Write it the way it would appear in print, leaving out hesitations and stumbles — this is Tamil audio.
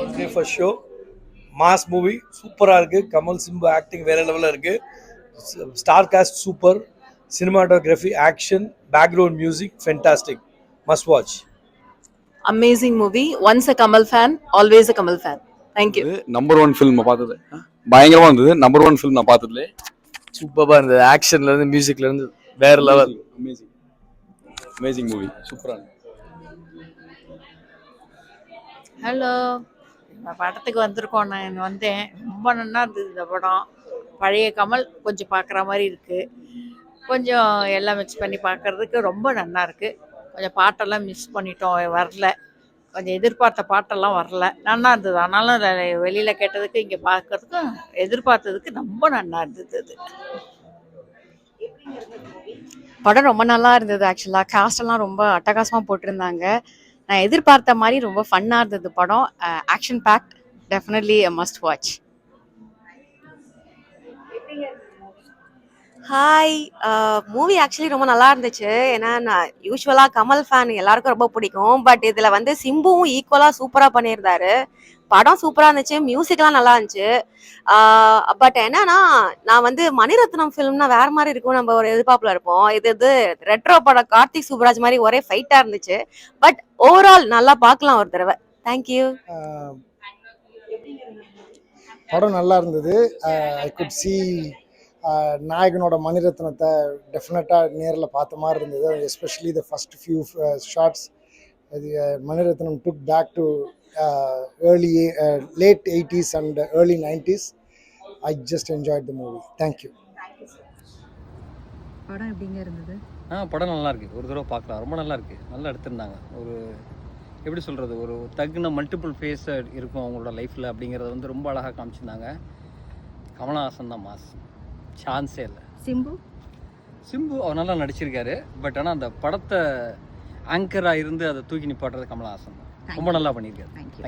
Okay, for sure. Mass movie சூப்பராக இருக்குது. கமல் சிம்பு ஆக்டிங் வேறு லெவலில் இருக்குது. Star cast super. Cinematography, action, background music fantastic. Must watch. Amazing movie. Once a Kamal fan, always a Kamal fan. Thank you. Number 1 film பார்த்தது பயங்கரமா இருந்தது. நம்பர் 1 ஃபிலிம் நான் பார்த்ததுல சூப்பராக இருந்தது. ஆக்ஷன்லேருந்து மியூசிக்லேருந்து வேறு லெவல். Amazing movie. சூப்பராக இருந்தது. ஹலோ, இந்த படத்துக்கு வந்திருக்கோம். நான் வந்தேன். ரொம்ப நல்லா இருந்தது இந்த படம். பழைய கமல் கொஞ்சம் பார்க்குற மாதிரி இருக்குது. கொஞ்சம் எல்லாம் மிக்ஸ் பண்ணி பார்க்குறதுக்கு ரொம்ப நல்லா இருக்குது. கொஞ்சம் பாட்டெல்லாம் மிஸ் பண்ணிட்டோம், வரல. கொஞ்சம் எதிர்பார்த்த பாட்டெல்லாம் வரல. நல்லா இருந்தது. ஆனாலும் வெளியில் கேட்டதுக்கு இங்கே பார்க்கறதுக்கும் எதிர்பார்த்ததுக்கு ரொம்ப நல்லா இருந்தது. அது படம் ரொம்ப நல்லா இருந்தது. ஆக்சுவலாக காஸ்ட் எல்லாம் ரொம்ப அட்டகாசமாக போட்டிருந்தாங்க. நான் எதிர்பார்த்த மாதிரி ரொம்ப ஃபன்னாக இருந்தது படம். Action fact, definitely a must watch. Hi, movie actually ரொம்ப நல்லா இருந்துச்சு. ஏன்னா நான் யூஸ்வலாக கமல் ஃபேன், எல்லாருக்கும் ரொம்ப பிடிக்கும். பட் இதில் வந்து சிம்புவும் ஈக்குவலாக சூப்பராக பண்ணியிருந்தாரு. படம் சூப்பராக இருந்துச்சு, மியூசிக்லாம் நல்லா இருந்துச்சு. பட் என்னன்னா, நான் வந்து மணிரத்னம் ஃபிலிம்னா வேற மாதிரி இருக்கும், நம்ம ஒரு எதிர்பார்ப்பில் இருப்போம். இது ரெட்ரோ படம், கார்த்திக் சுப்ராஜ் மாதிரி ஒரே ஃபைட்டாக இருந்துச்சு. பட் ஓவரால் நல்லா பார்க்கலாம் ஒரு தடவை. தேங்க்யூ. படம் நல்லா இருந்தது. ஐ குட் சி நாயகனோட மணிரத்னத்தை டெஃபினட்டாக நேரில் பார்த்த மாதிரி இருந்தது. Especially the first few shots Mani Ratnam took back to late 80s and early 90s. I just enjoyed the movie. Thank you. படம் எப்படிங்க இருந்தது? படம் நல்லா இருக்கு. ஒரு தடவை பார்க்கலாம். ரொம்ப நல்லா இருக்கு. நல்லா எடுத்திருந்தாங்க. ஒரு எப்படி சொல்கிறது, ஒரு தகுன மல்டிபிள் ஃபேஸ் இருக்கும் அவங்களோட லைஃப்பில் அப்படிங்கிறத வந்து ரொம்ப அழகாக காமிச்சிருந்தாங்க. கமலஹாசன் தான் மாஸ், சான்ஸே இல்லை. சிம்பு அவர் நல்லா நடிச்சிருக்காரு. பட் ஆனால் அந்த படத்தை ஆங்கராக இருந்து அதை தூக்கி நிப்பாட்டுறது கமலஹாசன் தான். ரொம்ப நல்லா பண்ணியிருக்காரு. தேங்க்யூ.